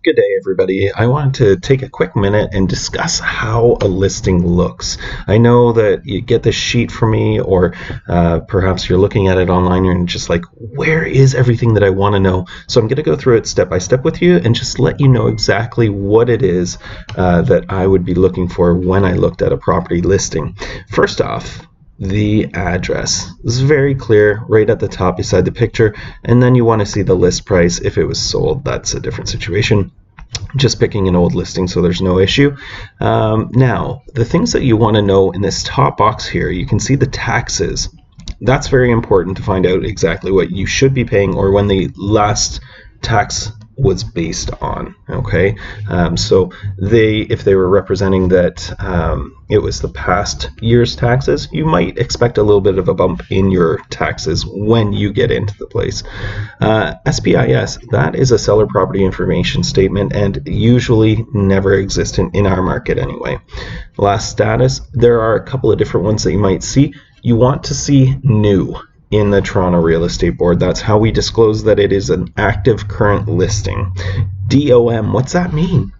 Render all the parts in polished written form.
Good day, everybody. I wanted to take a quick minute and discuss how a listing looks. I know that you get this sheet from me, or perhaps you're looking at it online and you're just like, where is everything that I want to know? So I'm going to go through it step by step with you and just let you know exactly what it is that I would be looking for when I looked at a property listing. First off, the address is very clear right at the top beside the picture, and then you want to see the list price. If it was sold, that's a different situation. Just picking an old listing, so there's no issue. Now, the things that you want to know in this top box here, you can see the taxes. That's very important to find out exactly what you should be paying or when the last tax was based on. Okay, so if they were representing that it was the past year's taxes, you might expect a little bit of a bump in your taxes when you get into the place. SPIS, that is a seller property information statement, and usually never existent in our market anyway. Last status, there are a couple of different ones that you might see. You want to see new in the Toronto Real Estate Board. That's how we disclose that it is an active current listing. DOM, what's that mean?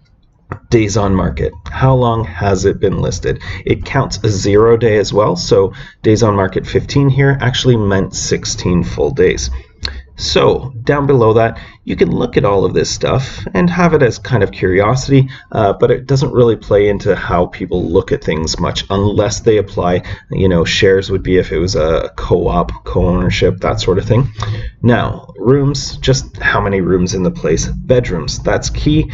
Days on market. How long has it been listed? It counts a 0 day as well, so days on market 15 here actually meant 16 full days. So down below that, you can look at all of this stuff and have it as kind of curiosity, but it doesn't really play into how people look at things much unless they apply. Shares would be if it was a co-op, co-ownership, that sort of thing. Now, rooms, just how many rooms in the place. Bedrooms, that's key.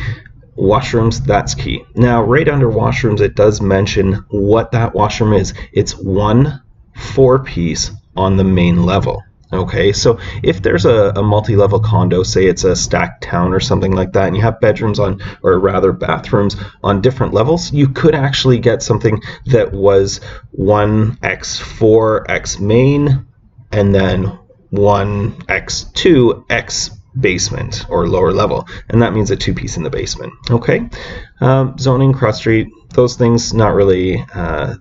Washrooms, that's key. Now, right under washrooms, it does mention what that washroom is. It's 1 4-piece on the main level. Okay, so if there's a multi-level condo, say it's a stacked town or something like that, and you have bedrooms on, or rather bathrooms on different levels, you could actually get something that was 1x4x main, and then 1x2x basement or lower level, and that means a 2-piece in the basement. Okay, zoning, cross street, those things not really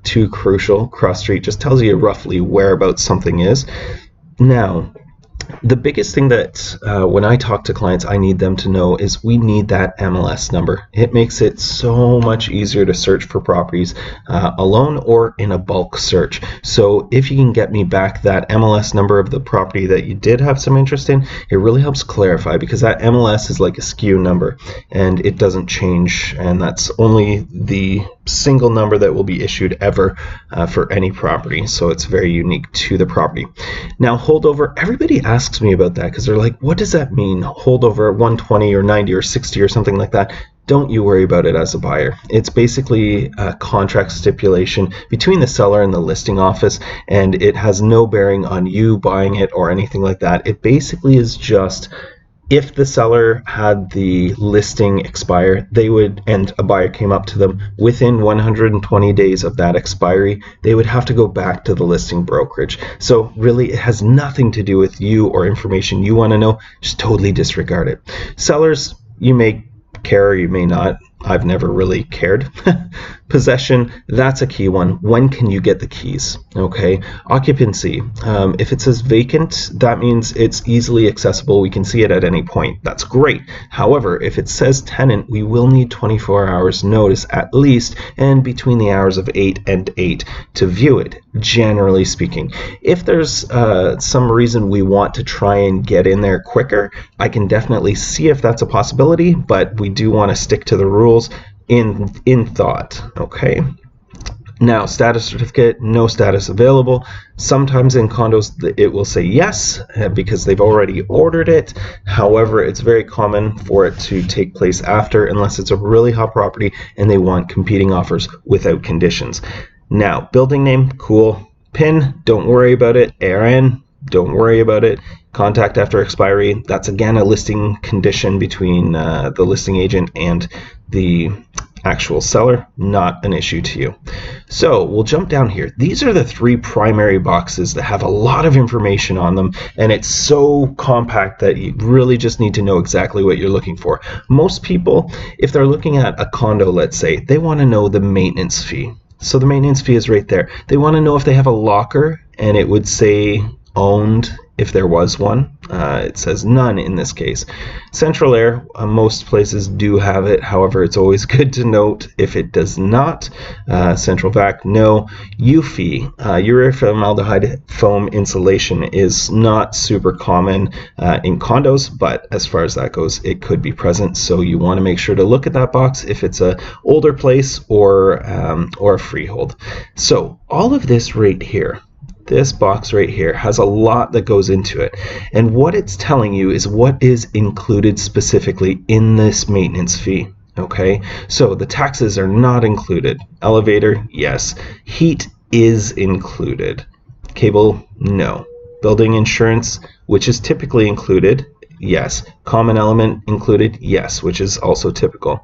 too crucial. Cross street just tells you roughly whereabouts something is. Now, the biggest thing that when I talk to clients I need them to know is we need that MLS number. It makes it so much easier to search for properties alone or in a bulk search. So if you can get me back that MLS number of the property that you did have some interest in, it really helps clarify, because that MLS is like a SKU number and it doesn't change, and that's only the single number that will be issued ever for any property, so it's very unique to the property. Now, holdover, everybody asks me about that because they're like, what does that mean? Holdover at 120 or 90 or 60 or something like that. Don't you worry about it as a buyer. It's basically a contract stipulation between the seller and the listing office, and it has no bearing on you buying it or anything like that. It basically is just, if the seller had the listing expire, they would, and a buyer came up to them within 120 days of that expiry, they would have to go back to the listing brokerage. So really, it has nothing to do with you or information you want to know. Just totally disregard it. Sellers, you may care or you may not. I've never really cared. Possession, that's a key one. When can you get the keys? Okay. Occupancy, if it says vacant, that means it's easily accessible. We can see it at any point. That's great. However, if it says tenant, we will need 24 hours notice at least, and between the hours of 8 and 8 to view it, generally speaking. If there's some reason we want to try and get in there quicker, I can definitely see if that's a possibility, but we do want to stick to the rules in thought. Okay. Now, status certificate, no status available. Sometimes in condos it will say yes because they've already ordered it. However, it's very common for it to take place after, unless it's a really hot property and they want competing offers without conditions. Now, building name, cool. PIN, don't worry about it. ARN, don't worry about it. Contact after expiry, that's again a listing condition between the listing agent and the actual seller, not an issue to you. So we'll jump down here. These are the 3 primary boxes that have a lot of information on them, and it's so compact that you really just need to know exactly what you're looking for. Most people, if they're looking at a condo, let's say, they want to know the maintenance fee. So the maintenance fee is right there. They want to know if they have a locker and it would say owned if there was one. It says none in this case. Central air, most places do have it. However, it's always good to note if it does not. Central vac, no. UFI, urethral foam insulation, is not super common in condos, but as far as that goes, it could be present. So you want to make sure to look at that box if it's a older place or a freehold. So all of this right here, this box right here, has a lot that goes into it, and what it's telling you is what is included specifically in this maintenance fee. Okay, so the taxes are not included. Elevator, yes. Heat is included. Cable, no. Building insurance, which is typically included, yes. Common element included, yes, which is also typical.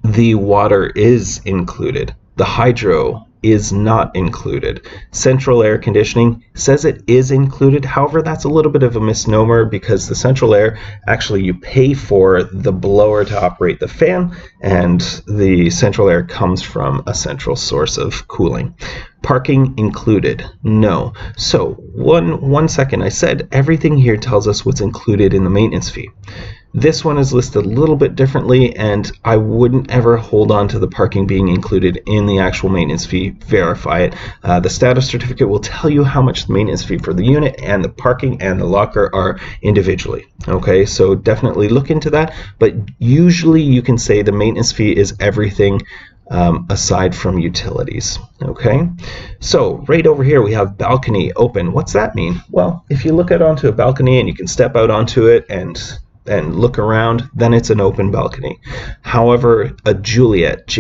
The water is included. The hydro is not included. Central air conditioning says it is included. However, that's a little bit of a misnomer, because the central air, actually you pay for the blower to operate the fan, and the central air comes from a central source of cooling. Parking included, no. So one second, I said everything here tells us what's included in the maintenance fee. This one is listed a little bit differently, and I wouldn't ever hold on to the parking being included in the actual maintenance fee. Verify it. The status certificate will tell you how much the maintenance fee for the unit and the parking and the locker are individually. Okay, so definitely look into that, but usually you can say the maintenance fee is everything aside from utilities. Okay, so right over here we have balcony open. What's that mean? Well, if you look out onto a balcony and you can step out onto it and look around, then it's an open balcony. However, a Juliet,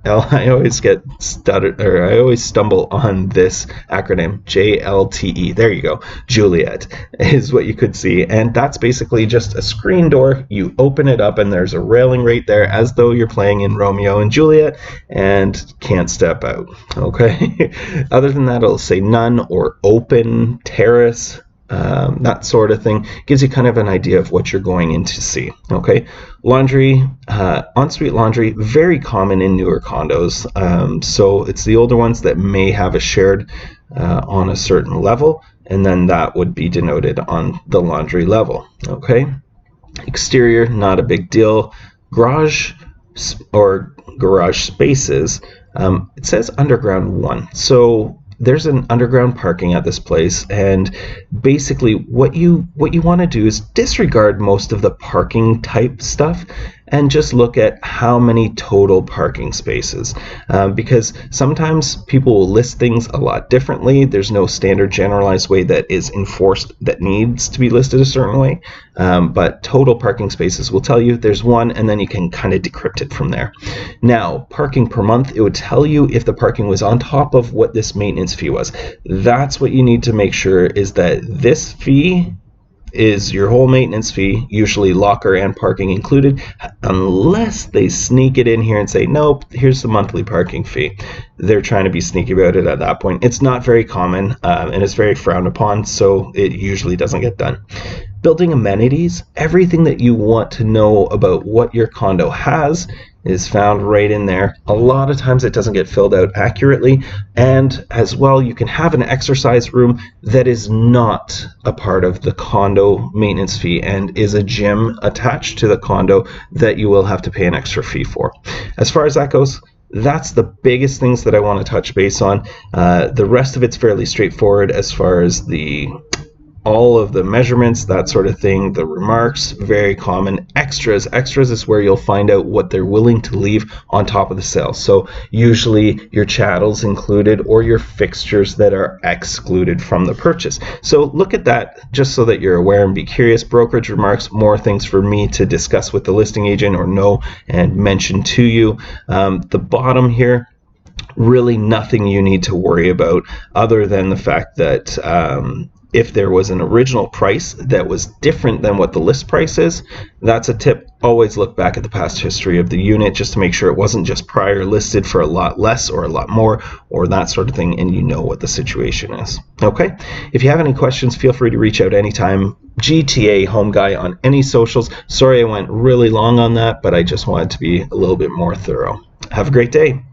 I always get stuttered, or I always stumble on this acronym, JLTE. There you go. Juliet is what you could see, and that's basically just a screen door. You open it up and there's a railing right there, as though you're playing in Romeo and Juliet, and can't step out. Okay. Other than that, it'll say none or open terrace. That sort of thing gives you kind of an idea of what you're going in to see. Okay, laundry, ensuite laundry, very common in newer condos. So it's the older ones that may have a shared on a certain level, and then that would be denoted on the laundry level. Okay, exterior, not a big deal. Garage or garage spaces, it says underground 1. So there's an underground parking at this place, and basically what you want to do is disregard most of the parking type stuff and just look at how many total parking spaces, because sometimes people will list things a lot differently. There's no standard generalized way that is enforced that needs to be listed a certain way, but total parking spaces will tell you there's one, and then you can kind of decrypt it from there. Now, parking per month, it would tell you if the parking was on top of what this maintenance fee was. That's what you need to make sure, is that this fee is your whole maintenance fee, usually locker and parking included, unless they sneak it in here and say, nope, here's the monthly parking fee. They're trying to be sneaky about it at that point. It's not very common, and it's very frowned upon, so it usually doesn't get done. Building amenities, everything that you want to know about what your condo has is found right in there. A lot of times it doesn't get filled out accurately, and as well, you can have an exercise room that is not a part of the condo maintenance fee and is a gym attached to the condo that you will have to pay an extra fee for. As far as that goes, that's the biggest things that I want to touch base on. The rest of it's fairly straightforward as far as all of the measurements, that sort of thing. The remarks, very common. Extras is where you'll find out what they're willing to leave on top of the sale. So usually your chattels included, or your fixtures that are excluded from the purchase. So look at that just so that you're aware and be curious. Brokerage remarks, more things for me to discuss with the listing agent or know and mention to you. The bottom here, really nothing you need to worry about other than the fact that if there was an original price that was different than what the list price is, that's a tip. Always look back at the past history of the unit just to make sure it wasn't just prior listed for a lot less or a lot more or that sort of thing, and you know what the situation is. Okay? If you have any questions, feel free to reach out anytime. GTAHomeGuy on any socials. Sorry I went really long on that, but I just wanted to be a little bit more thorough. Have a great day.